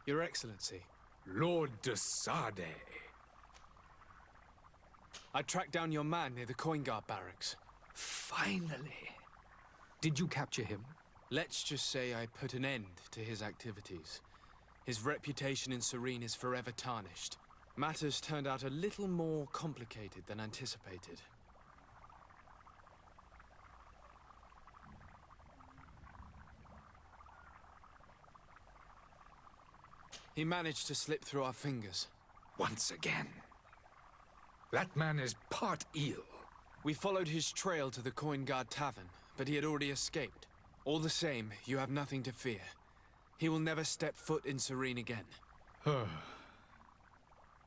Your Excellency. Lord de Sade. I tracked down your man near the Coin Guard barracks. Finally. Did you capture him? Let's just say I put an end to his activities. His reputation in Serene is forever tarnished. Matters turned out a little more complicated than anticipated. He managed to slip through our fingers. Once again. That man is part eel. We followed his trail to the Coin Guard Tavern, but he had already escaped. All the same, you have nothing to fear. He will never step foot in Serene again.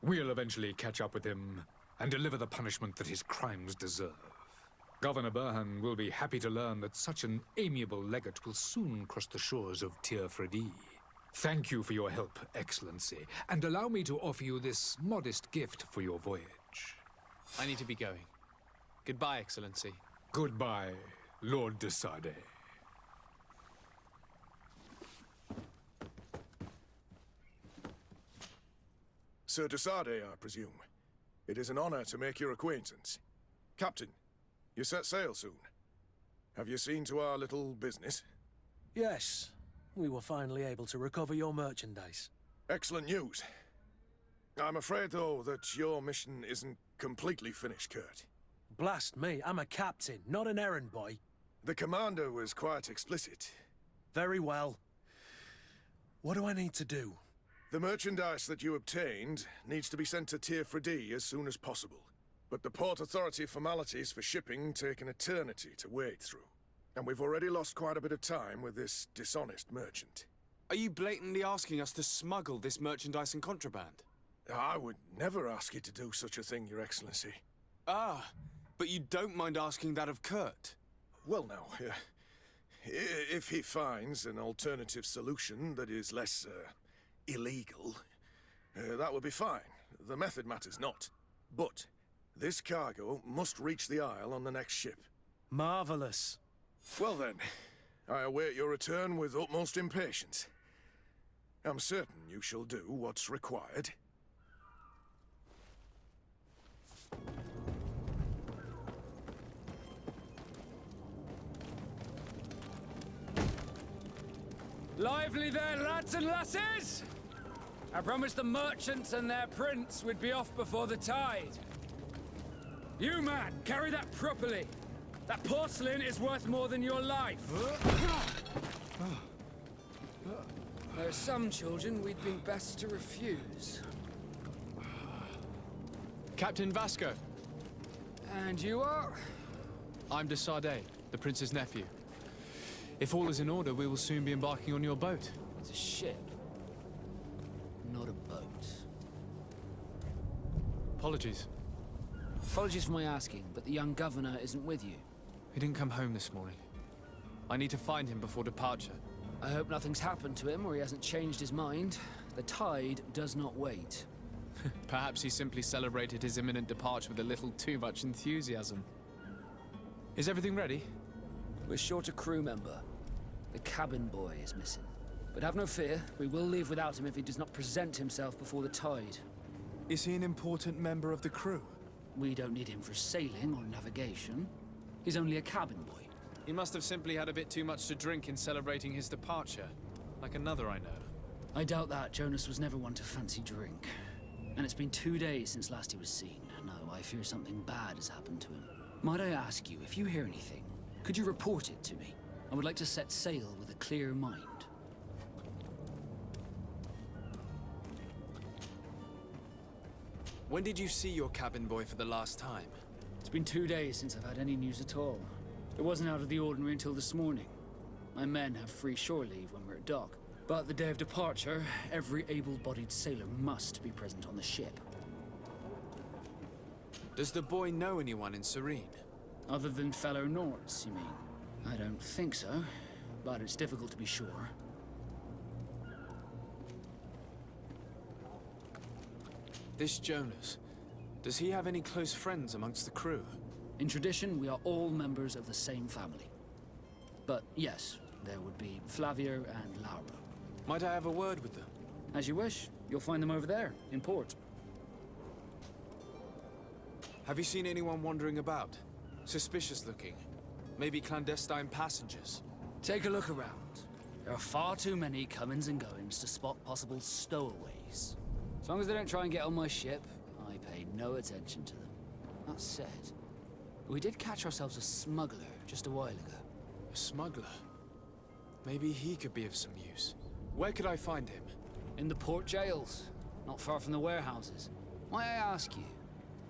We'll eventually catch up with him and deliver the punishment that his crimes deserve. Governor Burhan will be happy to learn that such an amiable legate will soon cross the shores of Tir Fredi. Thank you for your help, Excellency, and allow me to offer you this modest gift for your voyage. I need to be going. Goodbye, Excellency. Goodbye, Lord de Sade. Sir de Sade, I presume. It is an honor to make your acquaintance. Captain, you set sail soon. Have you seen to our little business? Yes. We were finally able to recover your merchandise. Excellent news. I'm afraid, though, that your mission isn't completely finished, Kurt. Blast me, I'm a captain, not an errand boy. The commander was quite explicit. Very well. What do I need to do? The merchandise that you obtained needs to be sent to Tir Fredi as soon as possible. But the Port Authority formalities for shipping take an eternity to wade through. And we've already lost quite a bit of time with this dishonest merchant. Are you blatantly asking us to smuggle this merchandise and contraband? I would never ask you to do such a thing, Your Excellency. Ah, but you don't mind asking that of Kurt? Well, no. If he finds an alternative solution that is less, illegal, that would be fine. The method matters not. But this cargo must reach the Isle on the next ship. Marvelous. Well then, I await your return with utmost impatience. I'm certain you shall do what's required. Lively there, lads and lasses! I promised the merchants and their prince we'd be off before the tide. You, man, carry that properly. That porcelain is worth more than your life. There are some children we'd been best to refuse. Captain Vasco. And you are? I'm de Sade, the prince's nephew. If all is in order, we will soon be embarking on your boat. It's a ship, not a boat. Apologies. Apologies for my asking, but the young governor isn't with you. He didn't come home this morning. I need to find him before departure. I hope nothing's happened to him or he hasn't changed his mind. The tide does not wait. Perhaps he simply celebrated his imminent departure with a little too much enthusiasm. Is everything ready? We're short a crew member. The cabin boy is missing. But have no fear, we will leave without him if he does not present himself before the tide. Is he an important member of the crew? We don't need him for sailing or navigation. He's only a cabin boy. He must have simply had a bit too much to drink in celebrating his departure. Like another I know. I doubt that. Jonas was never one to fancy drink. And it's been 2 days since last he was seen. No, I fear something bad has happened to him. Might I ask you, if you hear anything, could you report it to me? I would like to set sail with a clear mind. When did you see your cabin boy for the last time? It's been 2 days since I've had any news at all. It wasn't out of the ordinary until this morning. My men have free shore leave when we're at dock. But the day of departure, every able-bodied sailor must be present on the ship. Does the boy know anyone in Serene? Other than fellow Nords, you mean? I don't think so, but it's difficult to be sure. This Jonas, does he have any close friends amongst the crew? In tradition, we are all members of the same family. But yes, there would be Flavio and Lauro. Might I have a word with them? As you wish. You'll find them over there, in port. Have you seen anyone wandering about? Suspicious looking. Maybe clandestine passengers? Take a look around. There are far too many comings and goings to spot possible stowaways. As long as they don't try and get on my ship, I pay no attention to them. That said, we did catch ourselves a smuggler just a while ago. A smuggler? Maybe he could be of some use. Where could I find him? In the port jails, not far from the warehouses. Might I ask you,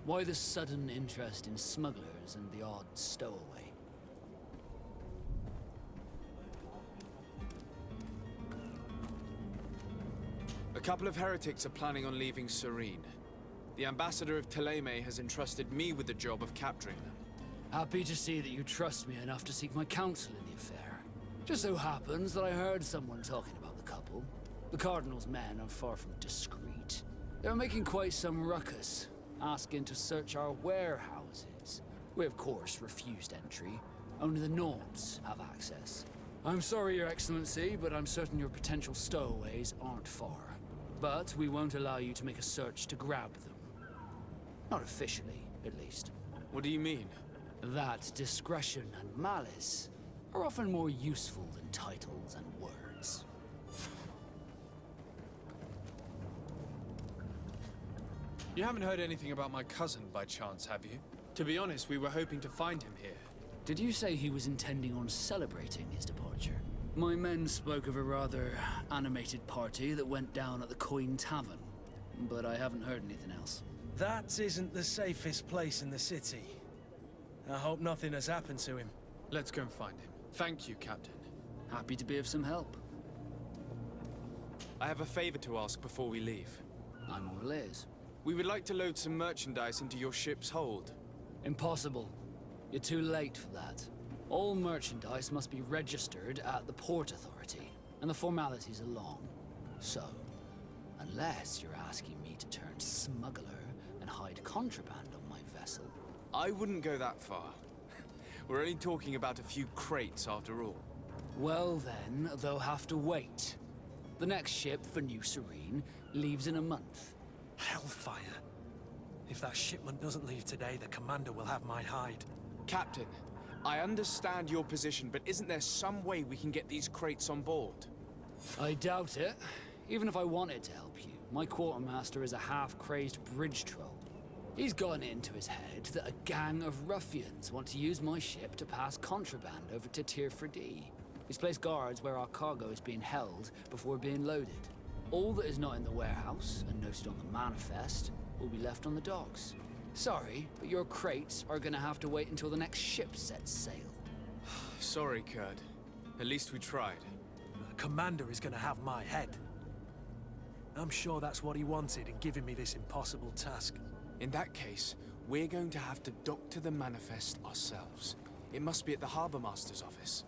why the sudden interest in smugglers and the odd stowaway? A couple of heretics are planning on leaving Serene. The ambassador of Thélème has entrusted me with the job of capturing them. Happy to see that you trust me enough to seek my counsel in the affair. Just so happens that I heard someone talking about the couple. The Cardinal's men are far from discreet. They were making quite some ruckus, asking to search our warehouses. We, of course, refused entry. Only the Nords have access. I'm sorry, Your Excellency, but I'm certain your potential stowaways aren't far. But we won't allow you to make a search to grab them. Not officially, at least. What do you mean? That discretion and malice are often more useful than titles and words. You haven't heard anything about my cousin by chance, have you? To be honest, we were hoping to find him here. Did you say he was intending on celebrating his departure? My men spoke of a rather animated party that went down at the Coin Tavern, but I haven't heard anything else. That isn't the safest place in the city. I hope nothing has happened to him. Let's go and find him. Thank you, Captain. Happy to be of some help. I have a favor to ask before we leave. I'm all ears. We would like to load some merchandise into your ship's hold. Impossible. You're too late for that. All merchandise must be registered at the Port Authority, and the formalities are long. So, unless you're asking me to turn smuggler and hide contraband on my vessel... I wouldn't go that far. We're only talking about a few crates after all. Well then, they'll have to wait. The next ship for New Serene leaves in a month. Hellfire. If that shipment doesn't leave today, the commander will have my hide. Captain, I understand your position, but isn't there some way we can get these crates on board? I doubt it. Even if I wanted to help you, my quartermaster is a half-crazed bridge troll. He's gotten it into his head that a gang of ruffians want to use my ship to pass contraband over to Tier 4D. He's placed guards where our cargo is being held before being loaded. All that is not in the warehouse, and noted on the manifest, will be left on the docks. Sorry, but your crates are gonna have to wait until the next ship sets sail. Sorry, Kurt. At least we tried. The commander is gonna have my head. I'm sure that's what he wanted in giving me this impossible task. In that case, we're going to have to doctor the manifest ourselves. It must be at the Harbour Master's office.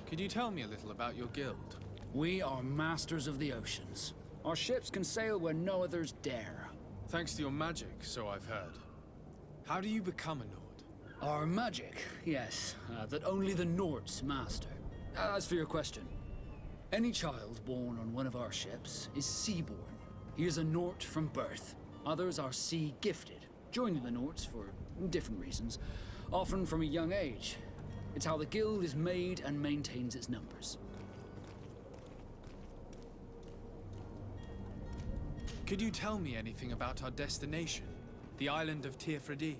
Could you tell me a little about your guild? We are masters of the oceans. Our ships can sail where no others dare. Thanks to your magic, so I've heard. How do you become a Nord? Our magic, yes, that only the Nords master. As for your question, any child born on one of our ships is seaborn. He is a Nord from birth. Others are sea-gifted, joining the Nords for different reasons, often from a young age. It's how the guild is made and maintains its numbers. Could you tell me anything about our destination? The island of Tier 4D?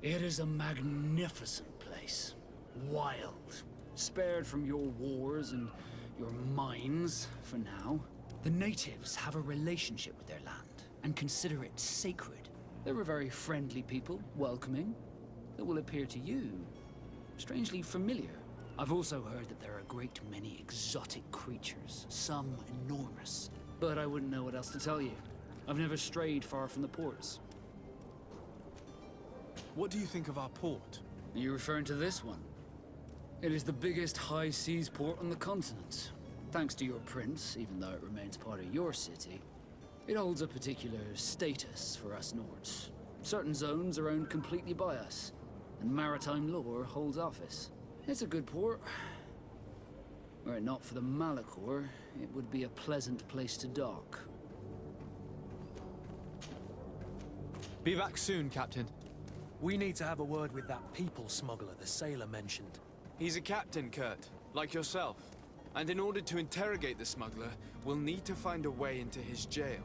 It is a magnificent place. Wild. Spared from your wars and your mines, for now. The natives have a relationship with their land, and consider it sacred. They're a very friendly people, welcoming. That will appear to you strangely familiar. I've also heard that there are a great many exotic creatures, some enormous. But I wouldn't know what else to tell you. I've never strayed far from the ports. What do you think of our port? Are you referring to this one? It is the biggest high seas port on the continent. Thanks to your prince, even though it remains part of your city, it holds a particular status for us Nords. Certain zones are owned completely by us, and maritime law holds office. It's a good port. Were it not for the Malachor, it would be a pleasant place to dock. Be back soon, Captain. We need to have a word with that people smuggler the sailor mentioned. He's a captain, Kurt, like yourself. And in order to interrogate the smuggler, we'll need to find a way into his jail.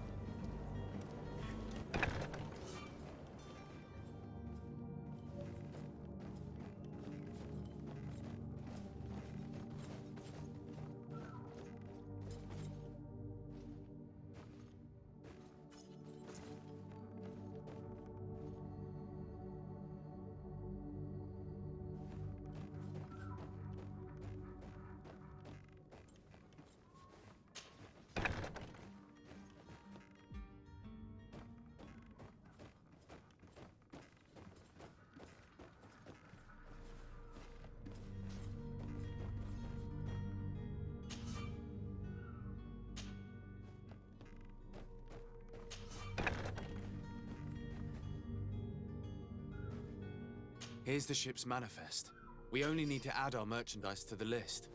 Here's the ship's manifest. We only need to add our merchandise to the list.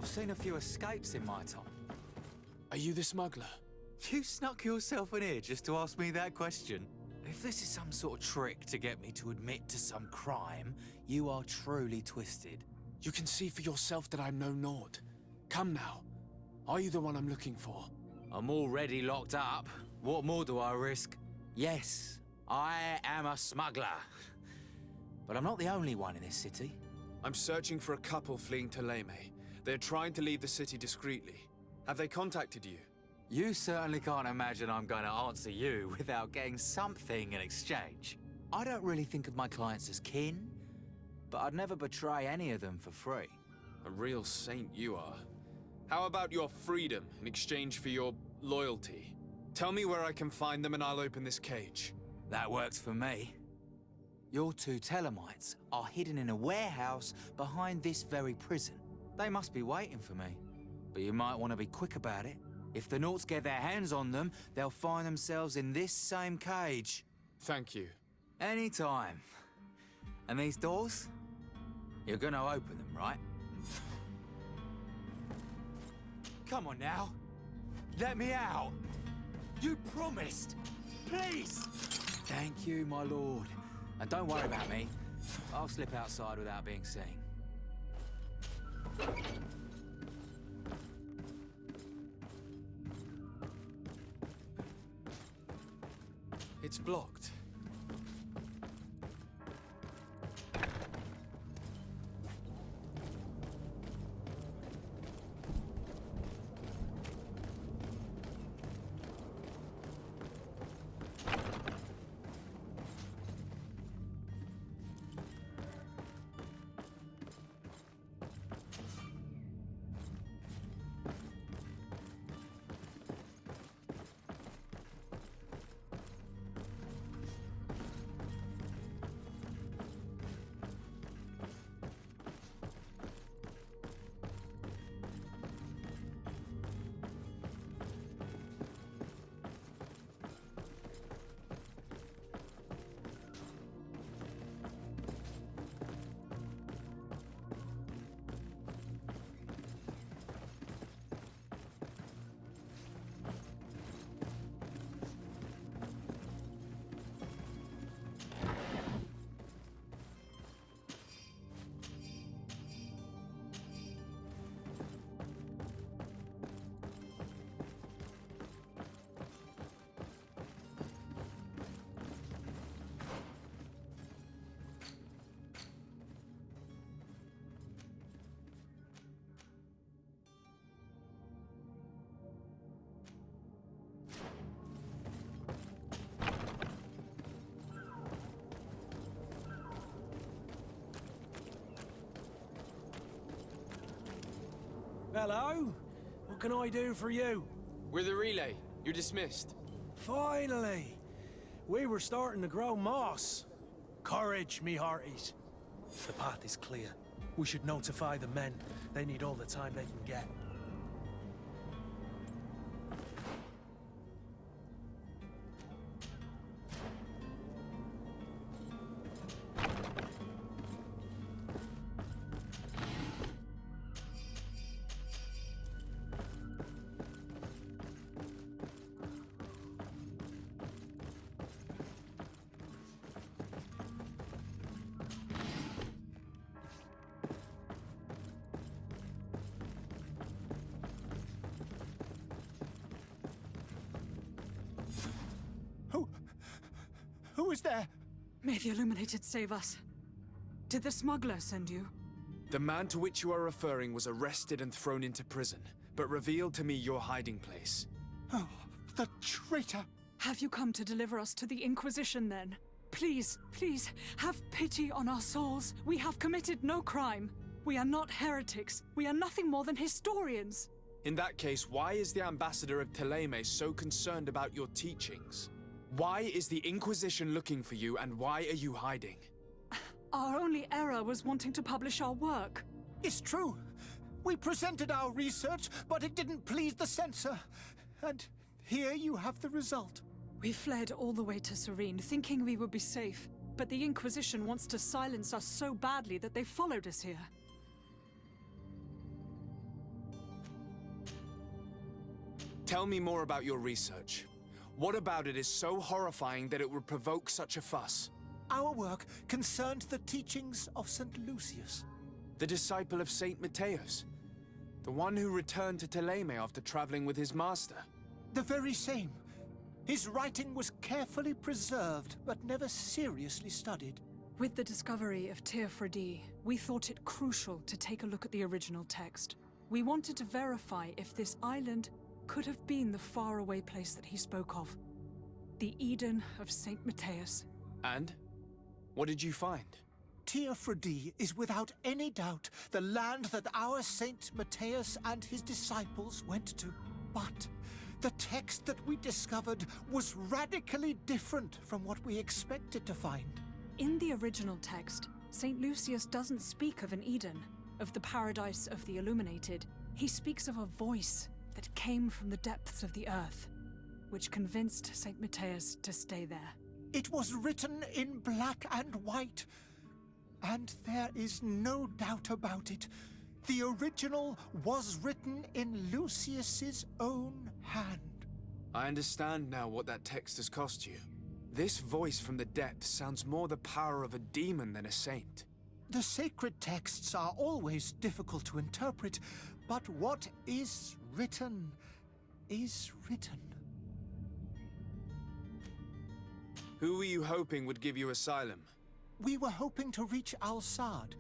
I've seen a few escapes in my time. Are you the smuggler? You snuck yourself in here just to ask me that question? If this is some sort of trick to get me to admit to some crime, you are truly twisted. You can see for yourself that I'm no Nord. Come now. Are you the one I'm looking for? I'm already locked up. What more do I risk? Yes, I am a smuggler. But I'm not the only one in this city. I'm searching for a couple fleeing to Leme. They're trying to leave the city discreetly. Have they contacted you? You certainly can't imagine I'm going to answer you without getting something in exchange. I don't really think of my clients as kin, but I'd never betray any of them for free. A real saint you are. How about your freedom in exchange for your loyalty? Tell me where I can find them and I'll open this cage. That works for me. Your two Telemites are hidden in a warehouse behind this very prison. They must be waiting for me, but you might want to be quick about it. If the Nauts get their hands on them, they'll find themselves in this same cage. Thank you. Anytime. And these doors? You're gonna open them, right? Come on now. Let me out. You promised. Please. Thank you, my lord. And don't worry about me. I'll slip outside without being seen. It's blocked. Hello? What can I do for you? We're the relay. You're dismissed. Finally! We were starting to grow moss. Courage, me hearties. The path is clear. We should notify the men. They need all the time they can get. Who is there? May the Illuminated save us. Did the smuggler send you? The man to which you are referring was arrested and thrown into prison, but revealed to me your hiding place. Oh, the traitor! Have you come to deliver us to the Inquisition, then? Please, please, have pity on our souls. We have committed no crime. We are not heretics. We are nothing more than historians. In that case, why is the ambassador of Teleme so concerned about your teachings? Why is the Inquisition looking for you, and why are you hiding? Our only error was wanting to publish our work. It's true. We presented our research, but it didn't please the censor. And here you have the result. We fled all the way to Serene, thinking we would be safe. But the Inquisition wants to silence us so badly that they followed us here. Tell me more about your research. What about it is so horrifying that it would provoke such a fuss? Our work concerned the teachings of St. Lucius. The disciple of Saint Matthias. The one who returned to Teleme after traveling with his master. The very same. His writing was carefully preserved, but never seriously studied. With the discovery of Teofredi, we thought it crucial to take a look at the original text. We wanted to verify if this island could have been the faraway place that he spoke of. The Eden of Saint Matthias. And? What did you find? Teofredi is without any doubt the land that our Saint Matthias and his disciples went to. But the text that we discovered was radically different from what we expected to find. In the original text, Saint Lucius doesn't speak of an Eden, of the paradise of the Illuminated. He speaks of a voice that came from the depths of the earth, which convinced Saint Matthias to stay there. It was written in black and white, and there is no doubt about it. The original was written in Lucius's own hand. I understand now what that text has cost you. This voice from the depths sounds more the power of a demon than a saint. The sacred texts are always difficult to interpret, but what is written is written. Who were you hoping would give you asylum? We were hoping to reach Al-Sad.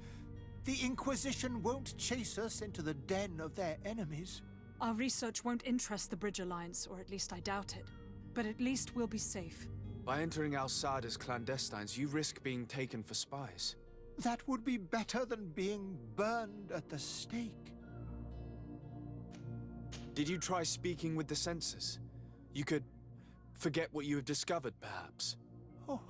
The Inquisition won't chase us into the den of their enemies. Our research won't interest the Bridge Alliance, or at least I doubt it. But at least we'll be safe. By entering Al-Sad as clandestines, you risk being taken for spies. That would be better than being burned at the stake. Did you try speaking with the censors? You could forget what you have discovered, perhaps. Oh,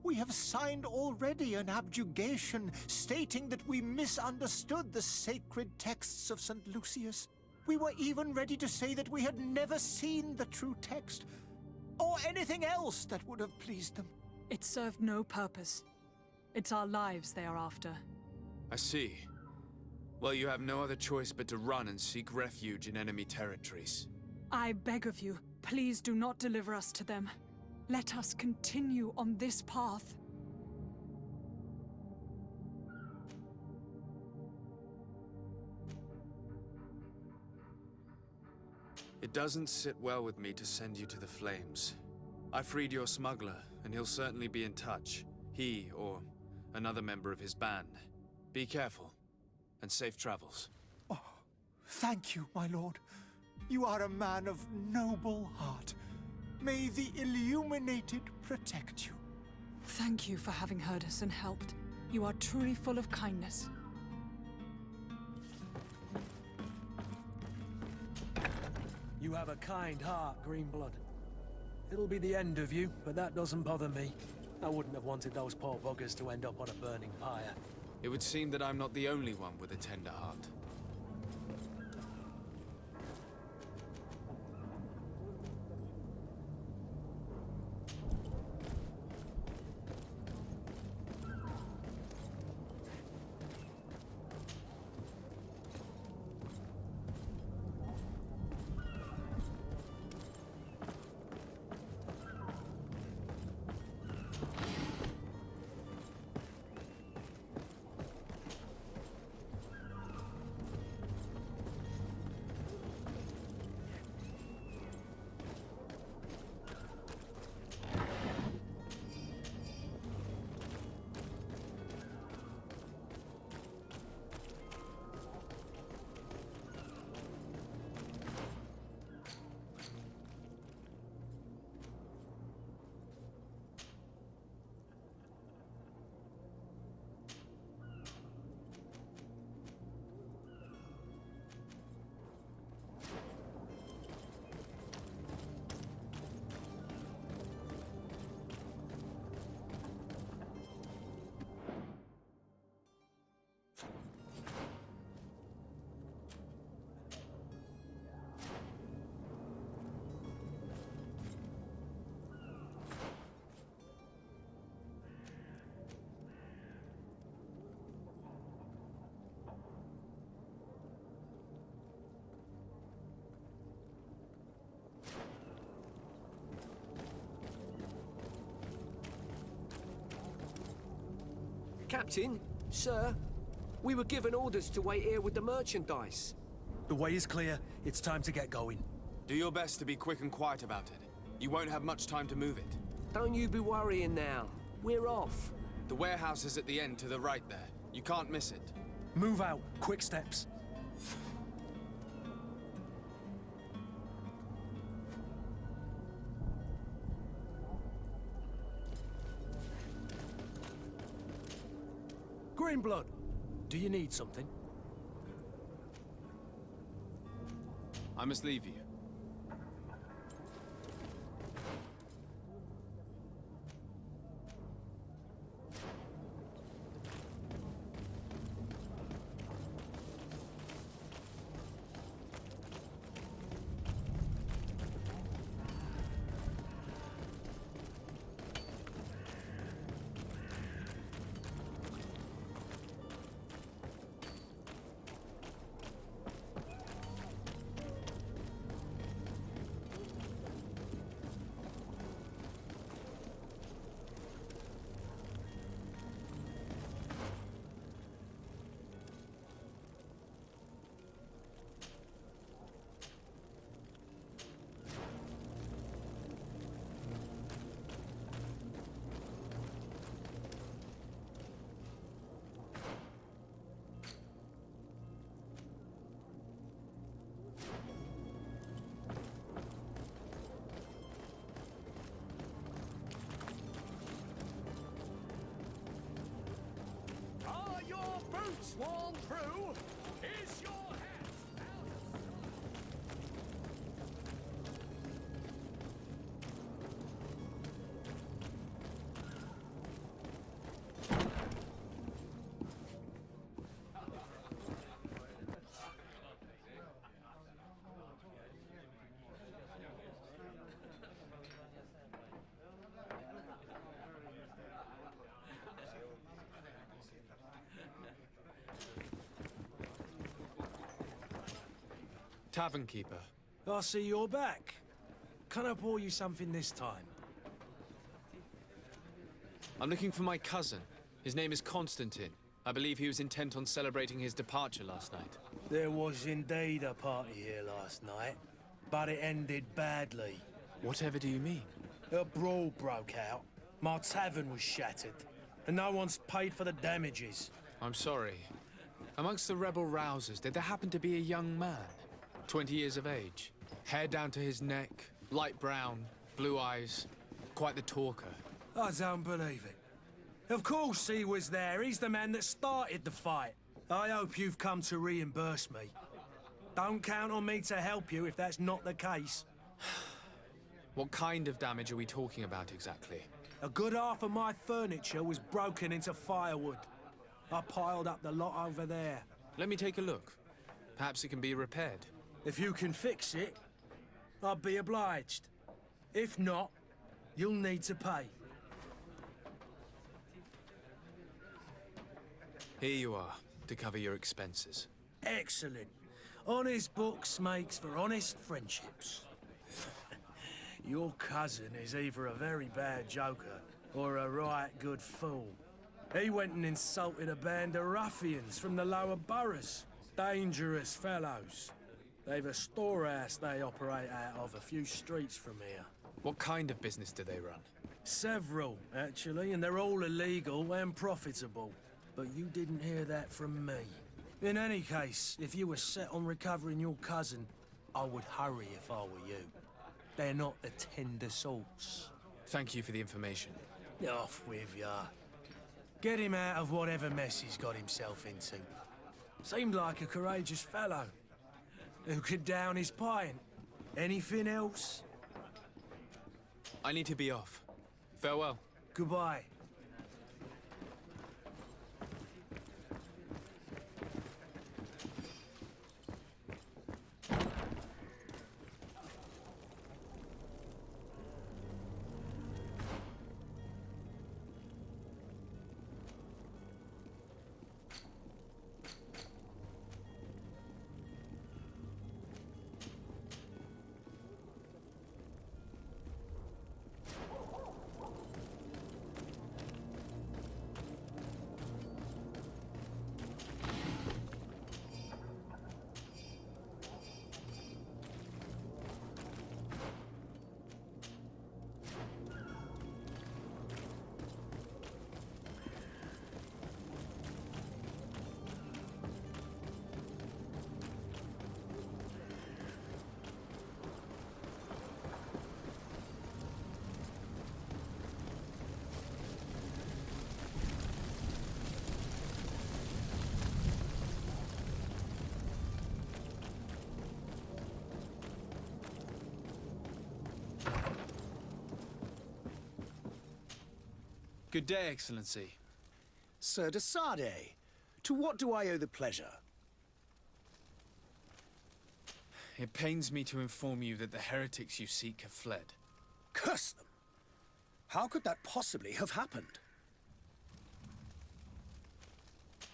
we have signed already an abjugation stating that we misunderstood the sacred texts of St. Lucius. We were even ready to say that we had never seen the true text, or anything else that would have pleased them. It served no purpose. It's our lives they are after. I see. Well, you have no other choice but to run and seek refuge in enemy territories. I beg of you, please do not deliver us to them. Let us continue on this path. It doesn't sit well with me to send you to the flames. I freed your smuggler, and he'll certainly be in touch. He, or another member of his band. Be careful, and safe travels. Oh, thank you, my lord. You are a man of noble heart. May the Illuminated protect you. Thank you for having heard us and helped. You are truly full of kindness. You have a kind heart, Greenblood. It'll be the end of you, but that doesn't bother me. I wouldn't have wanted those poor buggers to end up on a burning pyre. It would seem that I'm not the only one with a tender heart. Captain, sir, we were given orders to wait here with the merchandise. The way is clear. It's time to get going. Do your best to be quick and quiet about it. You won't have much time to move it. Don't you be worrying now. We're off. The warehouse is at the end to the right there. You can't miss it. Move out. Quick steps. Greenblood, do you need something? I must leave you. sworn through is your head. Tavern keeper. I see you're back. Can I pour you something this time? I'm looking for my cousin. His name is Constantine. I believe he was intent on celebrating his departure last night. There was indeed a party here last night, but it ended badly. Whatever do you mean? A brawl broke out. My tavern was shattered, and no one's paid for the damages. I'm sorry. Amongst the rebel rousers, did there happen to be a young man? 20 years of age. Hair down to his neck, light brown, blue eyes. Quite the talker. I don't believe it. Of course he was there. He's the man that started the fight. I hope you've come to reimburse me. Don't count on me to help you if that's not the case. What kind of damage are we talking about exactly? A good half of my furniture was broken into firewood. I piled up the lot over there. Let me take a look. Perhaps it can be repaired. If you can fix it, I'd be obliged. If not, you'll need to pay. Here you are, to cover your expenses. Excellent. Honest books makes for honest friendships. Your cousin is either a very bad joker or a right good fool. He went and insulted a band of ruffians from the lower boroughs. Dangerous fellows. They've a storehouse they operate out of a few streets from here. What kind of business do they run? Several, actually, and they're all illegal and profitable. But you didn't hear that from me. In any case, if you were set on recovering your cousin, I would hurry if I were you. They're not the tender sorts. Thank you for the information. Off with ya. Get him out of whatever mess he's got himself into. Seemed like a courageous fellow. Who could down his pint? Anything else? I need to be off. Farewell. Goodbye. Good day, Excellency. Sir de Sardet, to what do I owe the pleasure? It pains me to inform you that the heretics you seek have fled. Curse them! How could that possibly have happened?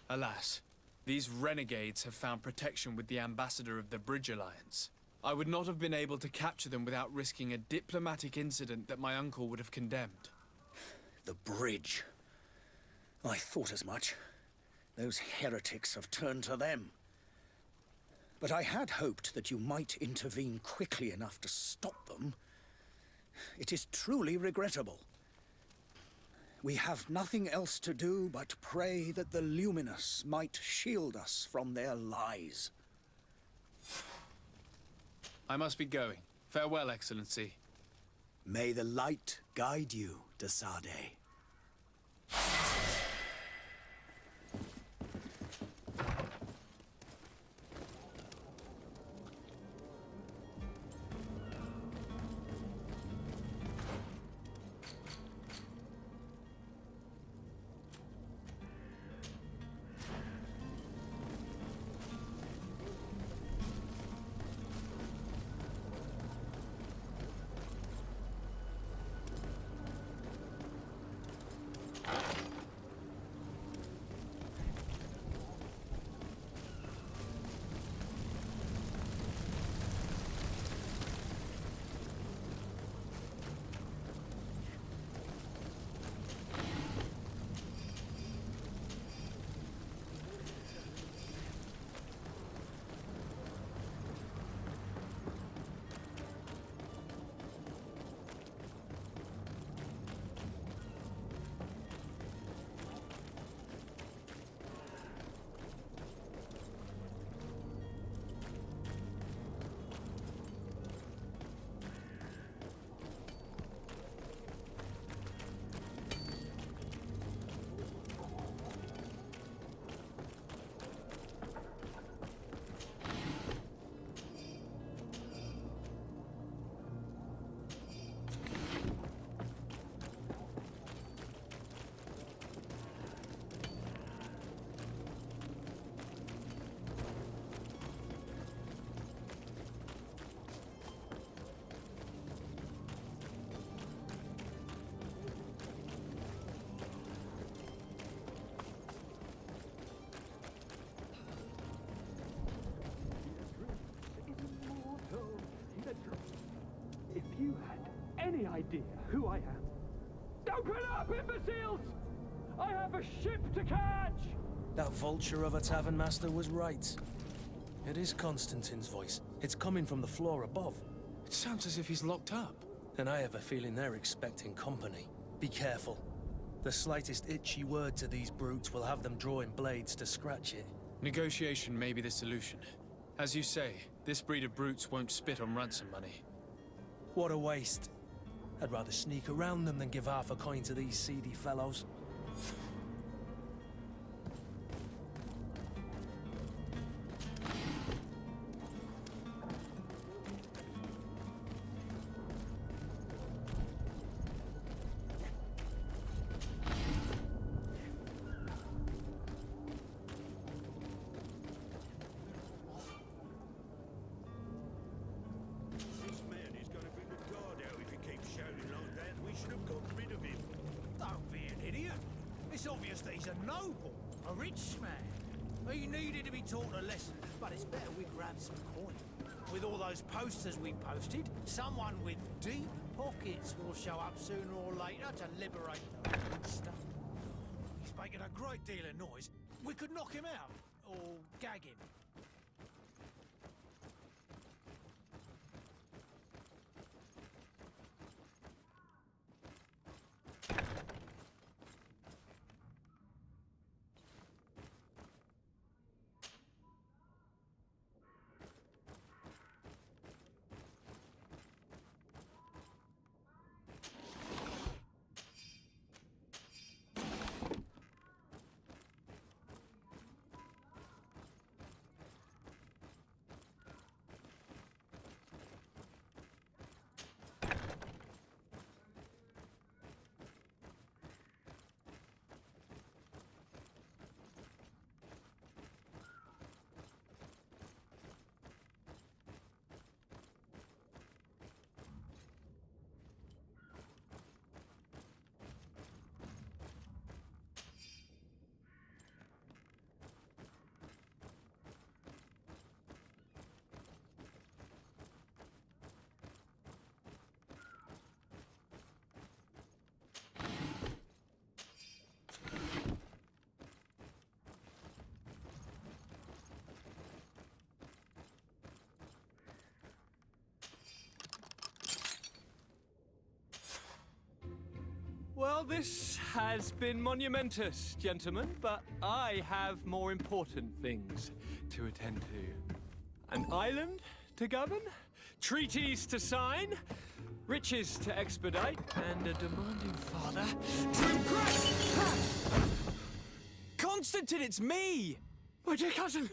Alas, these renegades have found protection with the ambassador of the Bridge Alliance. I would not have been able to capture them without risking a diplomatic incident that my uncle would have condemned. The bridge. I thought as much. Those heretics have turned to them. But I had hoped that you might intervene quickly enough to stop them. It is truly regrettable. We have nothing else to do but pray that the Luminous might shield us from their lies. I must be going. Farewell, Excellency. May the light guide you, de Sardet. any idea who I am? Open up, imbeciles! I have a ship to catch! That vulture of a tavern master was right. It is Constantine's voice. It's coming from the floor above. It sounds as if he's locked up. And I have a feeling they're expecting company. Be careful. The slightest itchy word to these brutes will have them drawing blades to scratch it. Negotiation may be the solution. As you say, this breed of brutes won't spit on ransom money. What a waste. I'd rather sneak around them than give half a coin to these seedy fellows. It's obvious that he's a noble, a rich man. He needed to be taught a lesson, but it's better we grab some coin. With all those posters we posted, someone with deep pockets will show up sooner or later to liberate the good stuff. He's making a great deal of noise. We could knock him out, or gag him. Well, this has been monumentous, gentlemen, but I have more important things to attend to. An island to govern, treaties to sign, riches to expedite, and a demanding father to impress! Constantine, it's me! My dear cousin!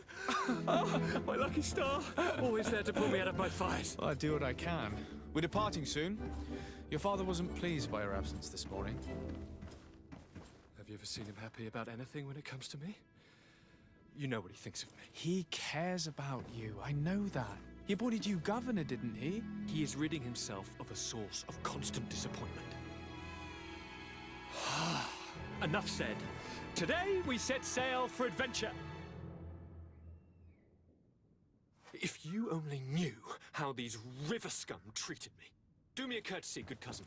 Oh, my lucky star! Always there to pull me out of my fires. Well, I do what I can. We're departing soon. Your father wasn't pleased by your absence this morning. Have you ever seen him happy about anything when it comes to me? You know what he thinks of me. He cares about you, I know that. He appointed you governor, didn't he? He is ridding himself of a source of constant disappointment. Enough said. Today we set sail for adventure. If you only knew how these river scum treated me. Do me a courtesy, good cousin.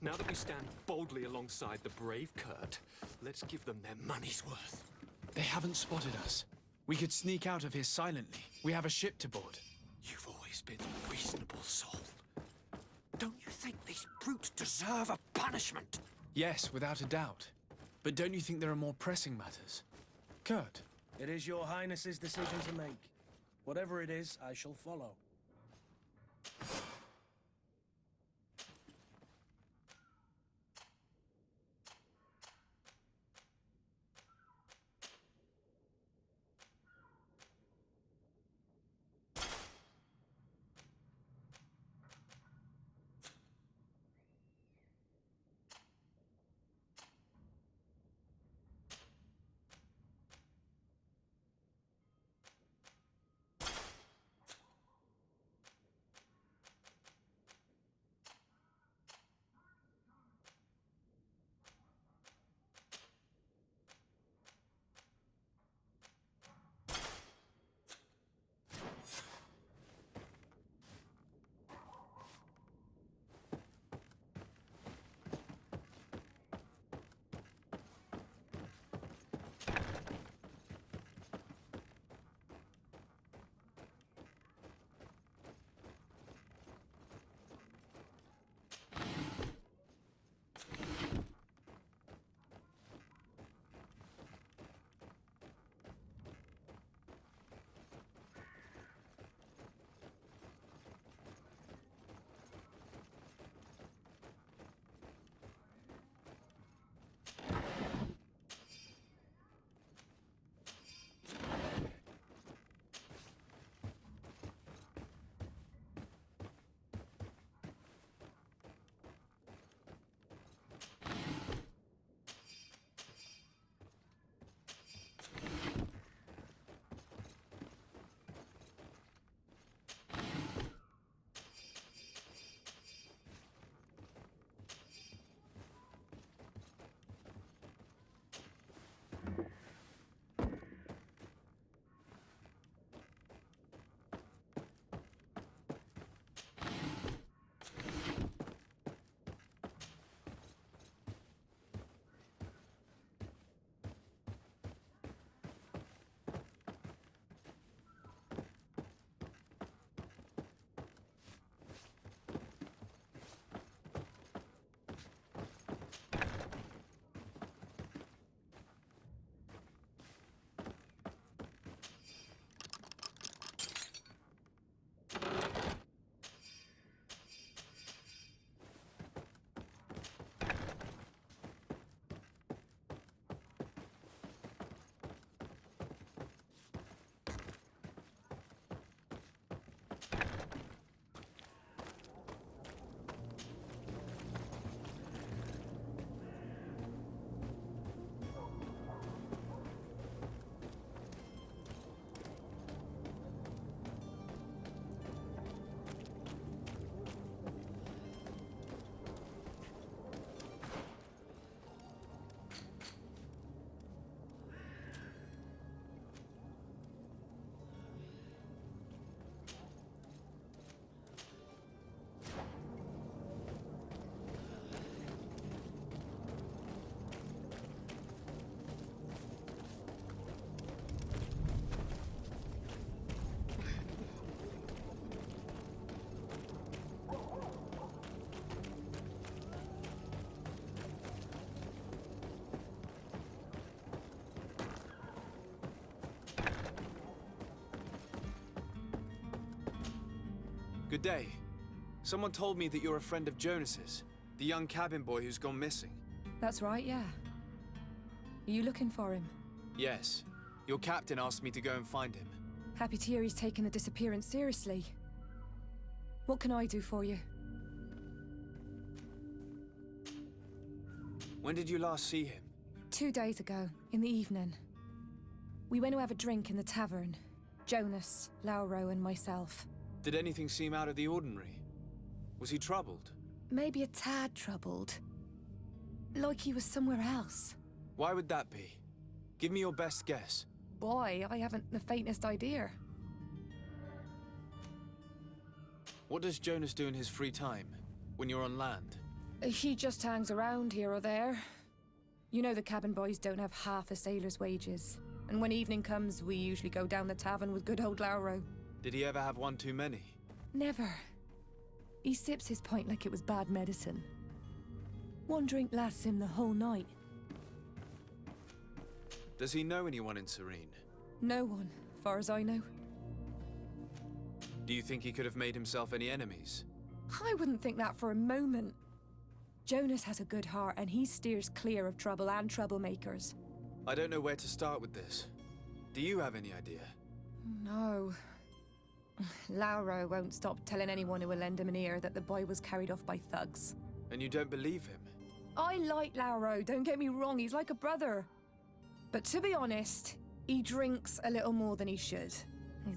Now that we stand boldly alongside the brave Kurt, let's give them their money's worth. They haven't spotted us. We could sneak out of here silently. We have a ship to board. You've always been a reasonable soul. Don't you think these brutes deserve a punishment? Yes, without a doubt. But don't you think there are more pressing matters? Kurt? It is your highness's decision to make. Whatever it is, I shall follow. Good day. Someone told me that you're a friend of Jonas's, the young cabin boy who's gone missing. That's right, yeah. Are you looking for him? Yes. Your captain asked me to go and find him. Happy to hear he's taken the disappearance seriously. What can I do for you? When did you last see him? 2 days ago, in the evening. We went to have a drink in the tavern. Jonas, Lauro, and myself. Did anything seem out of the ordinary? Was he troubled? Maybe a tad troubled. Like he was somewhere else. Why would that be? Give me your best guess. Boy, I haven't the faintest idea. What does Jonas do in his free time, when you're on land? He just hangs around here or there. You know the cabin boys don't have half a sailor's wages. And when evening comes, we usually go down the tavern with good old Lauro. Did he ever have one too many? Never. He sips his pint like it was bad medicine. One drink lasts him the whole night. Does he know anyone in Serene? No one, far as I know. Do you think he could have made himself any enemies? I wouldn't think that for a moment. Jonas has a good heart, and he steers clear of trouble and troublemakers. I don't know where to start with this. Do you have any idea? No. Lauro won't stop telling anyone who will lend him an ear that the boy was carried off by thugs. And you don't believe him? I like Lauro, don't get me wrong, he's like a brother. But to be honest, he drinks a little more than he should.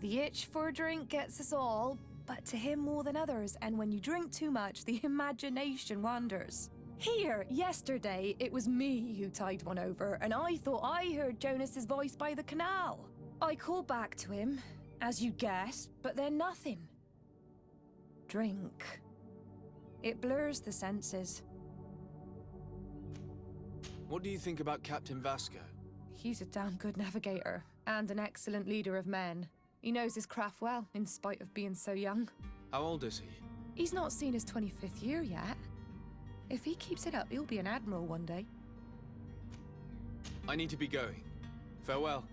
The itch for a drink gets us all, but to him more than others, and when you drink too much, the imagination wanders. Here, yesterday, it was me who tied one over, and I thought I heard Jonas's voice by the canal. I called back to him, as you guessed, but then nothing. Drink. It blurs the senses. What do you think about Captain Vasco? He's a damn good navigator, and an excellent leader of men. He knows his craft well, in spite of being so young. How old is he? He's not seen his 25th year yet. If he keeps it up, he'll be an admiral one day. I need to be going. Farewell.